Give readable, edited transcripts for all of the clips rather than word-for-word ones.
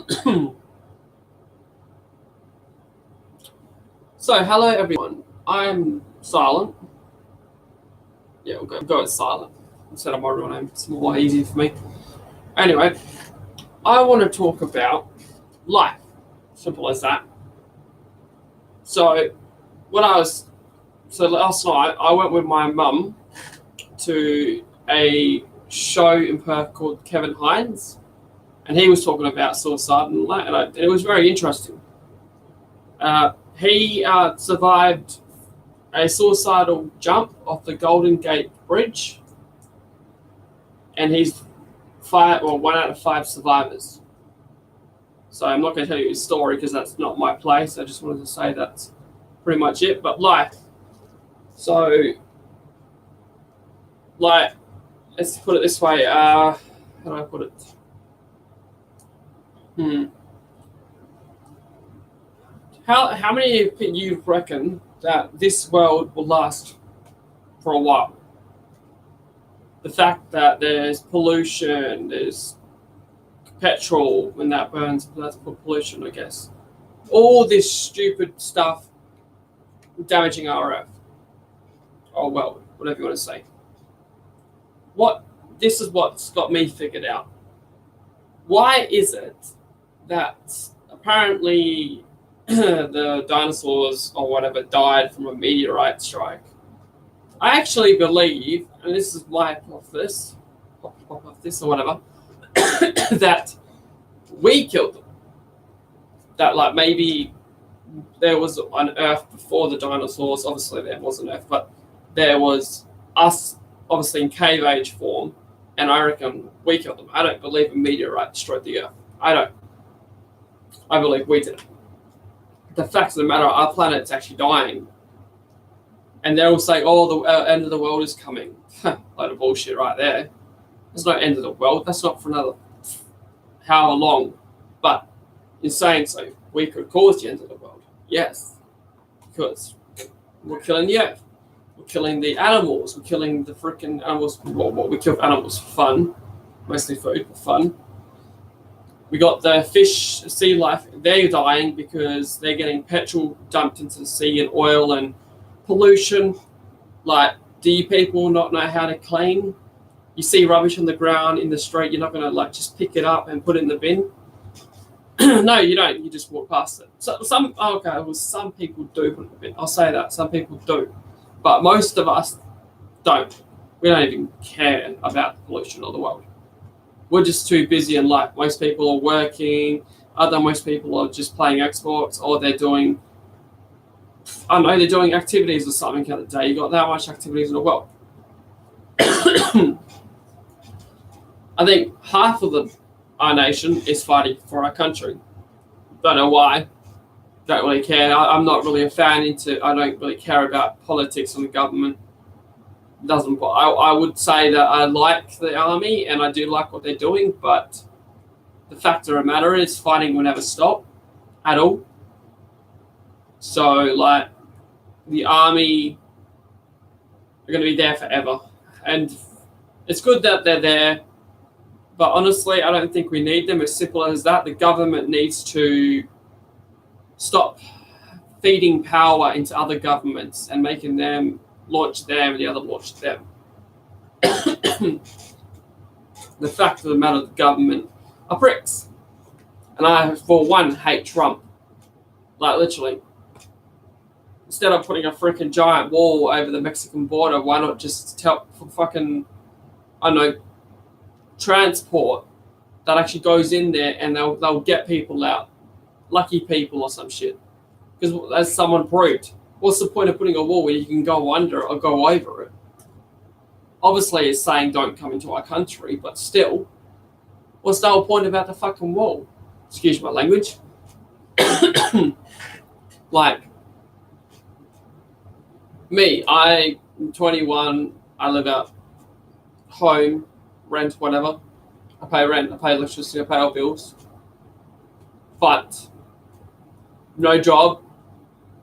So, hello everyone. I'm Silent. Yeah, we'll go with Silent instead of my real name. It's more easy for me. Anyway, I want to talk about life. Simple as that. So, when I was last night, I went with my mum to a show in Perth called Kevin Hines, and he was talking about suicide and that, and it was very interesting. He survived a suicidal jump off the Golden Gate Bridge, and he's one out of five survivors. So I'm not going to tell you his story because that's not my place. I just wanted to say that's pretty much it. But life. So, let's put it this way. How do I put it? How many of you reckon that this world will last for a while? The fact that there's pollution, there's petrol when that burns, that's pollution, I guess. All this stupid stuff damaging our earth. Oh well, whatever you want to say. This is what's got me figured out. Why is it that apparently the dinosaurs or whatever died from a meteorite strike? I actually believe, and this is my hypothesis or whatever, that we killed them. That maybe there was an Earth before the dinosaurs. Obviously, there was an Earth, but there was us, obviously in cave age form, and I reckon we killed them. I don't believe a meteorite destroyed the Earth. I don't. I believe we did it. The fact of the matter, our planet's actually dying. And they're all saying, oh, the end of the world is coming. Load of bullshit right there. There's no end of the world. That's not for another how long. But in saying so, we could cause the end of the world. Yes. Because we're killing the earth. We're killing the animals. We're killing the freaking animals. We kill animals for fun. Mostly food for fun. We got the fish, sea life. They're dying because they're getting petrol dumped into the sea and oil and pollution. Do you people not know how to clean? You see rubbish on the ground in the street, you're not going to just pick it up and put it in the bin. No, you don't. You just walk past it. So some people do put it in the bin. I'll say that some people do, but most of us don't. We don't even care about the pollution of the world. We're just too busy in life. Most people are working. Most people are just playing Xbox, or they're doing they're doing activities or something the other day. You got that much activities in the world. I think half of our nation is fighting for our country. Don't know why. Don't really care. I'm not really a fan I don't really care about politics and the government. Doesn't. I would say that I like the army and I do like what they're doing, but the fact of the matter is fighting will never stop at all. So, the army are going to be there forever. And it's good that they're there, but honestly, I don't think we need them. As simple as that. The government needs to stop feeding power into other governments and making them launch them and the other launch them. The fact of the matter, the government are pricks. And I, for one, hate Trump. Literally. Instead of putting a freaking giant wall over the Mexican border, why not just tell fucking, transport that actually goes in there and they'll get people out. Lucky people or some shit. Because as someone proved, what's the point of putting a wall where you can go under or go over it? Obviously, it's saying don't come into our country, but still, what's the whole point about the fucking wall? Excuse my language. Me, I'm 21, I live at home, rent, whatever. I pay rent, I pay electricity, I pay all bills. But no job,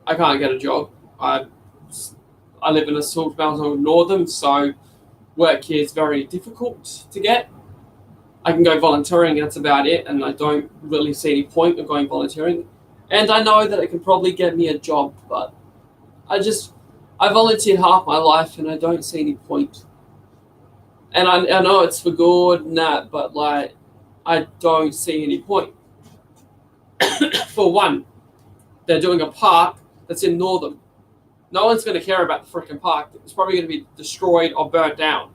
I can't get a job. I live in a small town of Northern, so work here is very difficult to get. I can go volunteering, and that's about it. And I don't really see any point of going volunteering. And I know that it can probably get me a job, but I volunteered half my life, and I don't see any point. And I know it's for good and that, but like, I don't see any point. For one, they're doing a park that's in Northam. No one's going to care about the freaking park. It's probably going to be destroyed or burnt down.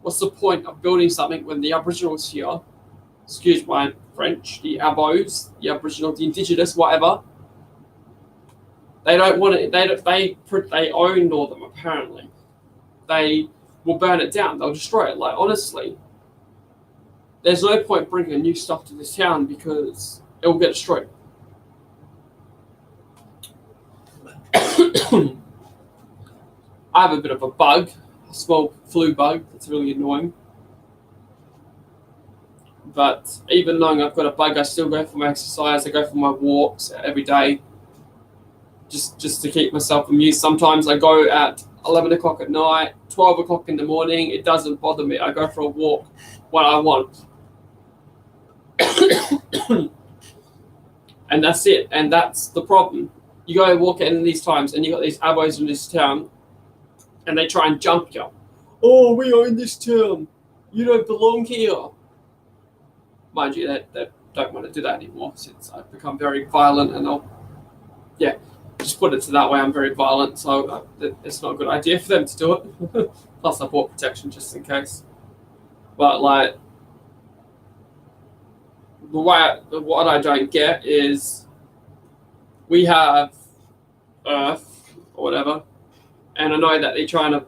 What's the point of building something when the Aboriginals here, excuse my French, the Abos, the Aboriginal, the Indigenous, whatever, they don't want it. They own Northam apparently. They will burn it down. They'll destroy it. Like, honestly, there's no point bringing new stuff to this town because it will get destroyed. I have a bit of a bug, a small flu bug that's really annoying. But even knowing I've got a bug, I still go for my exercise. I go for my walks every day, just to keep myself amused. Sometimes I go at 11 o'clock at night, 12 o'clock in the morning. It doesn't bother me. I go for a walk when I want. And that's it. And that's the problem. You go and walk in these times, and you got these abos in this town, and they try and jump you. Oh, we own this town. You don't belong here. Mind you, they don't want to do that anymore since I've become very violent, and just put it to that way. I'm very violent, so it's not a good idea for them to do it. Plus, I bought protection just in case. But like, what I don't get is we have Earth or whatever, and I know that they're trying to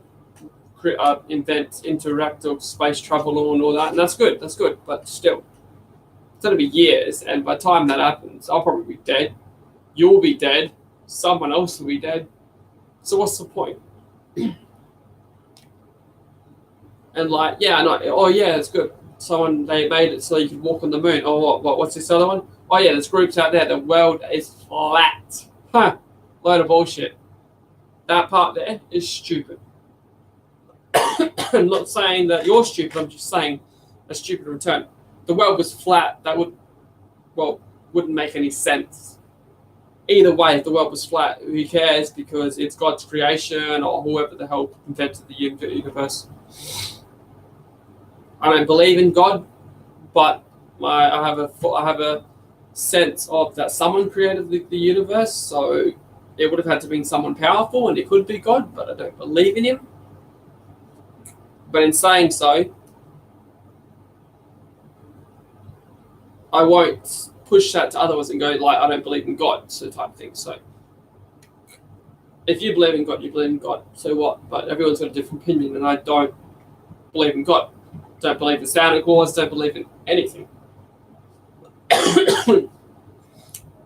invent interactive space travel and all that, and that's good. That's good, but still, it's going to be years, and by the time that happens, I'll probably be dead. You'll be dead. Someone else will be dead. So what's the point? And like, yeah, no, oh yeah, it's good. They made it so you could walk on the moon. Oh, what's this other one? Oh yeah, there's groups out there. The world is flat. Huh? Load of bullshit. That part there is stupid. I'm not saying that you're stupid. I'm just saying a stupid return. The world was flat. That wouldn't make any sense. Either way, if the world was flat, who cares? Because it's God's creation, or whoever the hell invented the universe. I don't believe in God, but I have a sense of that someone created the universe, so it would have had to be someone powerful, and it could be God, but I don't believe in him. But in saying so, I won't push that to others and go like, I don't believe in God, so type of thing. So if you believe in God, you believe in God. So what? But everyone's got a different opinion, and I don't believe in God. Don't believe in Santa Claus. Don't believe in anything.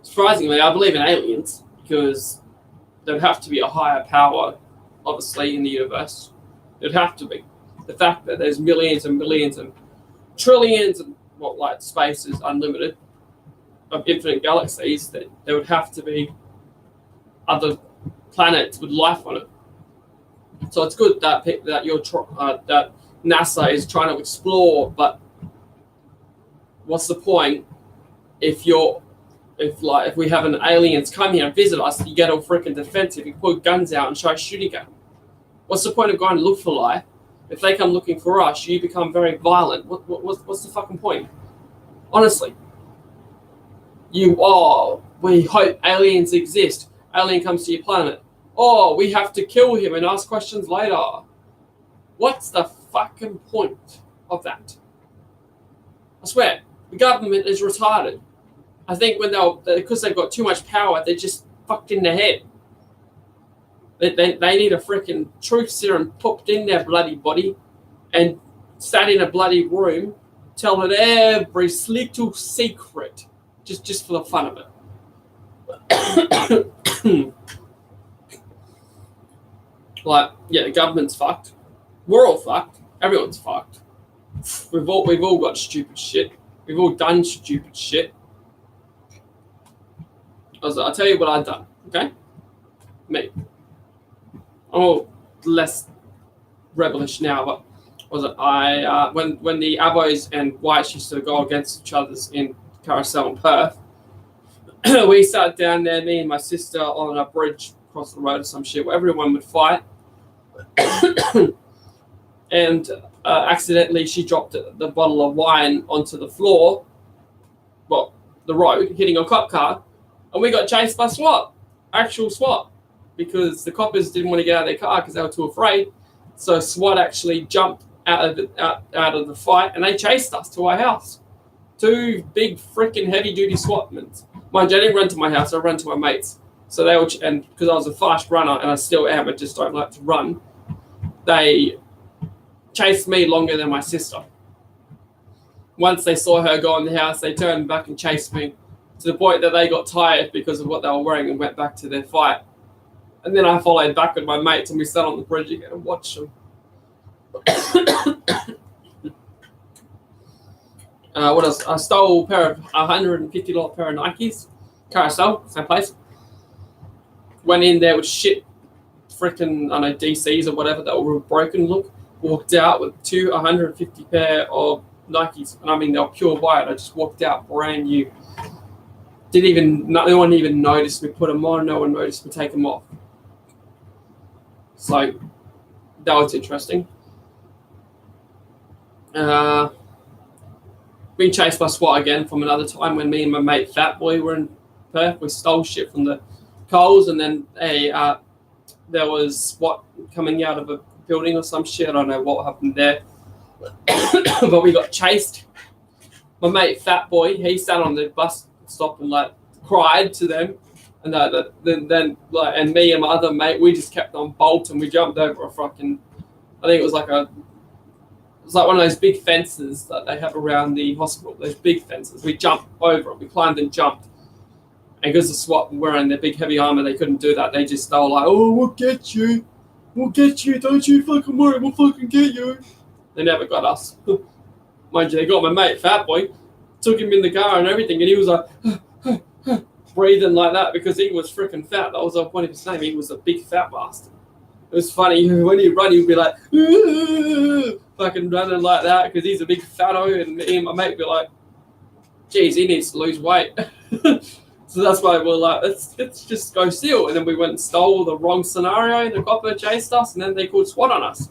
Surprisingly, I believe in aliens because there'd have to be a higher power, obviously, in the universe. There'd have to be. The fact that there's millions and millions and trillions and space is unlimited of infinite galaxies, that there would have to be other planets with life on it. So it's good that that NASA is trying to explore, but what's the point if we have an aliens come here and visit us, you get all freaking defensive, you pull guns out and try shooting at them? What's the point of going to look for life? If they come looking for us, you become very violent. What's the fucking point? Honestly. We hope aliens exist. Alien comes to your planet. Oh, we have to kill him and ask questions later. What's the fucking point of that? I swear, the government is retarded. I think because they've got too much power, they're just fucked in the head. They need a freaking truth serum popped in their bloody body and sat in a bloody room telling every little secret just for the fun of it. The government's fucked. We're all fucked. Everyone's fucked. We've all got stupid shit. We've all done stupid shit. I'll tell you what I've done, okay? Me. I'm all less rebellish now, but Was it when the Abos and Whites used to go against each other in Carousel and Perth? We sat down there, me and my sister, on a bridge across the road or some shit, where everyone would fight. And accidentally, she dropped the bottle of wine onto the floor, well, the road, hitting a cop car, and we got chased by SWAT, actual SWAT, because the coppers didn't want to get out of their car because they were too afraid. So SWAT actually jumped out of the fight, and they chased us to our house. 2 big freaking heavy duty SWATmen. Mind you, I didn't run to my house, I ran to my mates. So they were, and because I was a fast runner, and I still am, I just don't like to run, they chased me longer than my sister. Once they saw her go in the house, they turned back and chased me, to the point that they got tired because of what they were wearing and went back to their fight. And then I followed back with my mates, and we sat on the bridge again and watched them. What else? I stole a pair of $150 pair of Nikes. Carousel, same place. Went in there with shit, freaking, I don't know, DCs or whatever that were broken look. Walked out with 2 150 pair of Nikes, and I mean they were pure white. I just walked out brand new. No one even noticed me put them on. No one noticed me take them off. So that was interesting. Being chased by SWAT again from another time when me and my mate Fat Boy were in Perth. We stole shit from the Coles, and then there was SWAT coming out of a building or some shit. I don't know what happened there. But we got chased. My mate Fat Boy, he sat on the bus stop and like cried to them, and then and me and my other mate, we just kept on bolting. We jumped over a fucking, I think it was like one of those big fences that they have around the hospital. Those big fences. We jumped over it. We climbed and jumped. And because the SWAT were wearing their big heavy armor, they couldn't do that. They were like, "Oh, we'll get you. We'll get you. Don't you fucking worry. We'll fucking get you." They never got us. Mind you, they got my mate, Fat Boy, took him in the car and everything, and he was like, breathing like that because he was freaking fat. That was the point of his name. He was a big fat bastard. It was funny. When he'd run, he'd be like, fucking running like that because he's a big fatto, and me and my mate would be like, geez, he needs to lose weight. So that's why we're like, let's just go steal. And then we went and stole the wrong scenario. The copper chased us, and then they called SWAT on us.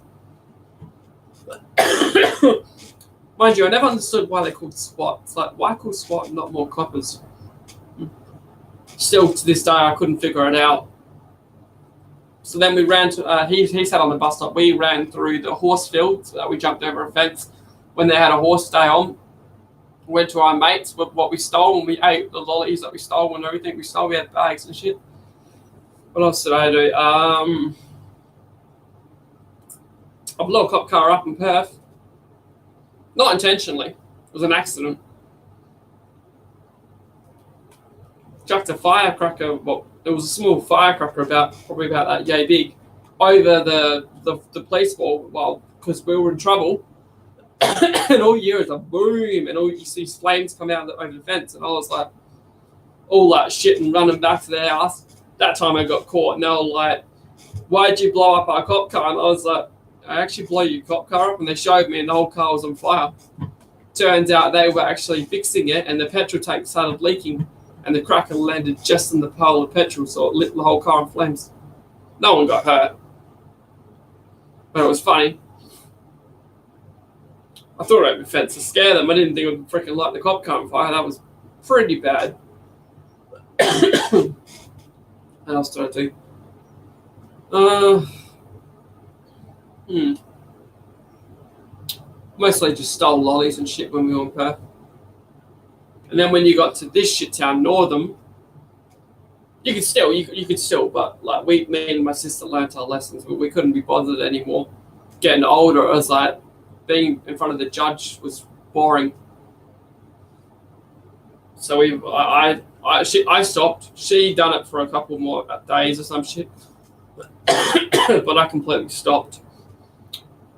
Mind you, I never understood why they called SWAT. It's like, why call SWAT and not more coppers? Still, to this day, I couldn't figure it out. So then we ran to, he sat on the bus stop. We ran through the horse field. So we jumped over a fence when they had a horse day on. Went to our mates with what we stole, and we ate the lollies that we stole and everything we stole. We had bags and shit. What else did I do? I blew a cop car up in Perth. Not intentionally. It was an accident. Chucked a firecracker. Well, it was a small firecracker probably about that yay big over the police ball. Well, because we were in trouble. And all you hear is a boom, and all you see flames come out over the fence, and I was like, all that shit and running back to their house. That time I got caught, and they were like, "Why'd you blow up our cop car?" And I was like, "I actually blew your cop car up," and they showed me, and the whole car was on fire. Turns out they were actually fixing it, and the petrol tank started leaking, and the cracker landed just in the pile of petrol, so it lit the whole car in flames. No one got hurt, but it was funny. I thought it would be fence to scare them. I didn't think it would freaking light the cop car on fire. That was pretty bad. What else did I do? Mostly just stole lollies and shit when we were in Perth. And then when you got to this shit town, Northam, you could still, but like me and my sister learnt our lessons. We couldn't be bothered anymore. Getting older, it was like, being in front of the judge was boring. So I stopped. She done it for a couple more days or some shit, but I completely stopped.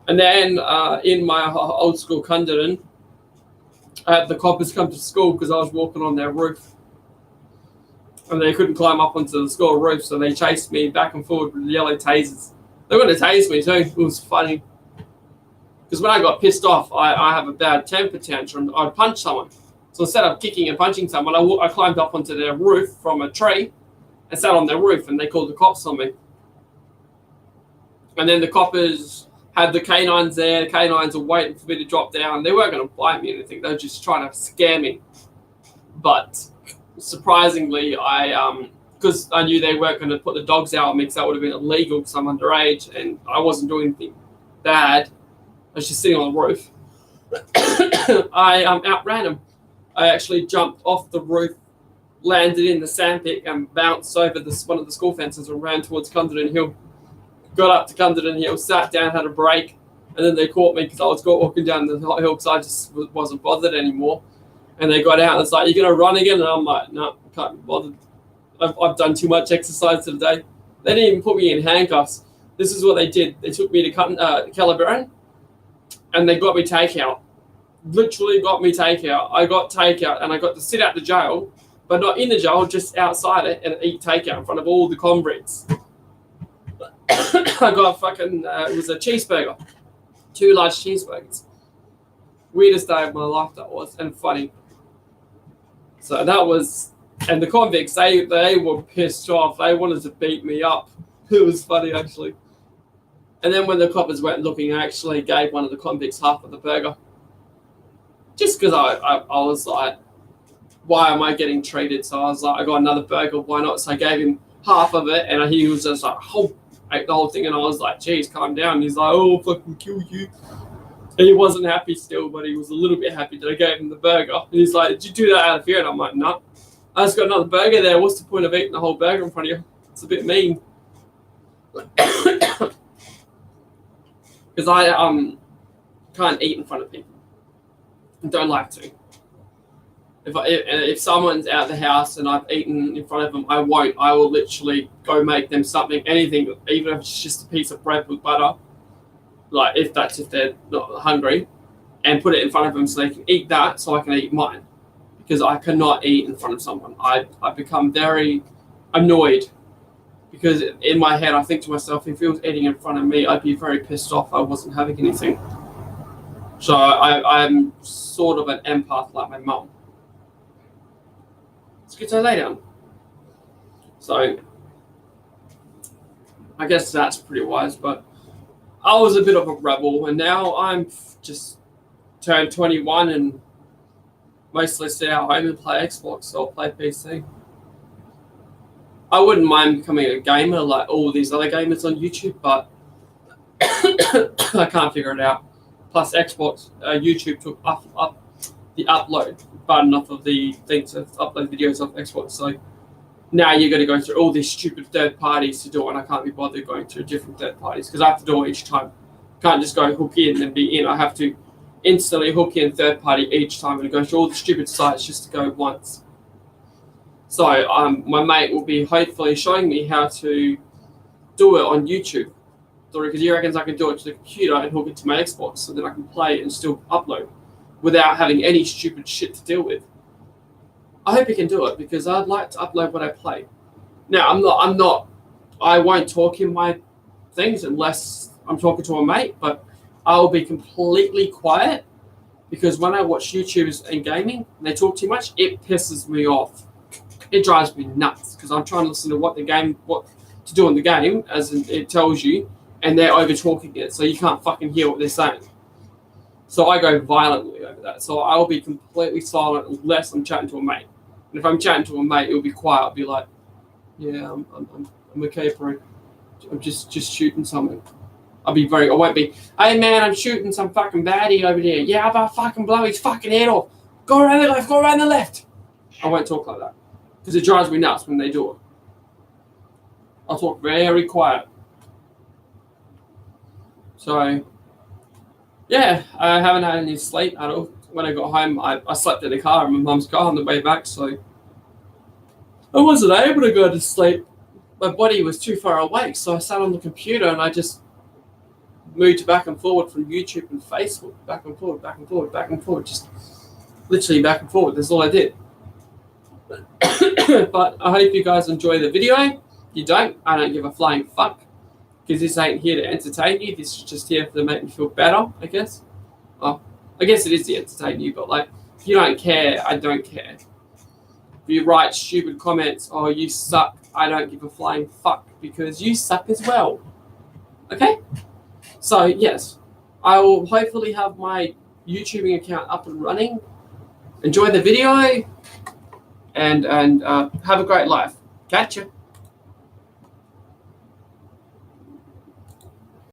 And then in my old school Cunderdin, I had the coppers come to school because I was walking on their roof, and they couldn't climb up onto the school roof, so they chased me back and forward with yellow tasers. They were going to tase me too. It was funny. Because when I got pissed off, I have a bad temper tantrum. I'd punch someone. So instead of kicking and punching someone, I climbed up onto their roof from a tree and sat on their roof, and they called the cops on me. And then the coppers had the canines there. The canines were waiting for me to drop down. They weren't going to bite me or anything. They were just trying to scare me. But surprisingly, because I knew they weren't going to put the dogs out on me because that would have been illegal because I'm underage and I wasn't doing anything bad. I was just sitting on the roof. I outran them. I actually jumped off the roof, landed in the sandpit, and bounced over one of the school fences and ran towards Cunderdin Hill. Got up to Cunderdin Hill, sat down, had a break, and then they caught me because I was walking down the hill because I just wasn't bothered anymore. And they got out and it's like, "You're going to run again?" And I'm like, "No, I can't be bothered. I've done too much exercise today." They didn't even put me in handcuffs. This is what they did. They took me to Calabaran and they got me takeout. Literally got me takeout. I got takeout and I got to sit out the jail, but not in the jail, just outside it and eat takeout in front of all the convicts. I got it was a cheeseburger. 2 large cheeseburgers. Weirdest day of my life that was, and funny. So that was, and the convicts, they were pissed off. They wanted to beat me up. It was funny, actually. And then when the coppers went looking, I actually gave one of the convicts half of the burger. Just because I was like, why am I getting treated? So I was like, I got another burger, why not? So I gave him half of it, and he was just like, ate the whole thing, and I was like, geez, calm down. And he's like, "Oh, I'll fucking kill you." And he wasn't happy still, but he was a little bit happy that I gave him the burger. And he's like, "Did you do that out of fear?" And I'm like, "No. I just got another burger there. What's the point of eating the whole burger in front of you? It's a bit mean." Because I can't eat in front of people. I don't like to. If someone's out of the house and I've eaten in front of them, I won't. I will literally go make them something, anything, even if it's just a piece of bread with butter, like if they're not hungry, and put it in front of them so they can eat that, so I can eat mine. Because I cannot eat in front of someone. I become very annoyed because in my head I think to myself, if he was eating in front of me, I'd be very pissed off I wasn't having anything. So I'm sort of an empath like my mum. It's good to lay down. So I guess that's pretty wise, but I was a bit of a rebel, and now I'm just turned 21 and mostly sit at home and play Xbox or play PC. I wouldn't mind becoming a gamer like all these other gamers on YouTube, but I can't figure it out. Plus Xbox, YouTube took up the upload button off of the thing to upload videos off Xbox. So now you're going to go through all these stupid third parties to do it, and I can't be bothered going through different third parties because I have to do it each time. Can't just go hook in and be in. I have to instantly hook in third party each time and go through all the stupid sites just to go once. So my mate will be hopefully showing me how to do it on YouTube. Because he reckons I can do it to the computer and hook it to my Xbox so then I can play and still upload without having any stupid shit to deal with. I hope he can do it because I'd like to upload what I play. Now, I won't talk in my things unless I'm talking to a mate, but I'll be completely quiet because when I watch YouTubers and gaming and they talk too much, it pisses me off. It drives me nuts because I'm trying to listen to what to do in the game, as it tells you, and they're over talking it, so you can't fucking hear what they're saying. So I go violently over that. So I'll be completely silent unless I'm chatting to a mate. And if I'm chatting to a mate, it'll be quiet. I'll be like, "Yeah, I'm okay, bro. I'm just shooting something." I won't be, "Hey man, I'm shooting some fucking baddie over there. Yeah, I'm about to fucking blow his fucking head off. Go around the left. I won't talk like that. Because it drives me nuts when they do it. I'll talk very quiet. So, yeah, I haven't had any sleep at all. When I got home, I slept in the car, in my mum's car on the way back, so I wasn't able to go to sleep. My body was too far awake, so I sat on the computer and I just moved back and forward from YouTube and Facebook, back and forward, back and forward, back and forward, just literally back and forward. That's all I did. But I hope you guys enjoy the video. If you don't, I don't give a flying fuck. because this ain't here to entertain you. This is just here to make me feel better, I guess. Well, I guess it is to entertain you, but like, if you don't care, I don't care. If you write stupid comments, oh, you suck, I don't give a flying fuck, because you suck as well. Okay? So, yes, I will hopefully have my YouTubing account up and running. Enjoy the video, and have a great life. Catch ya.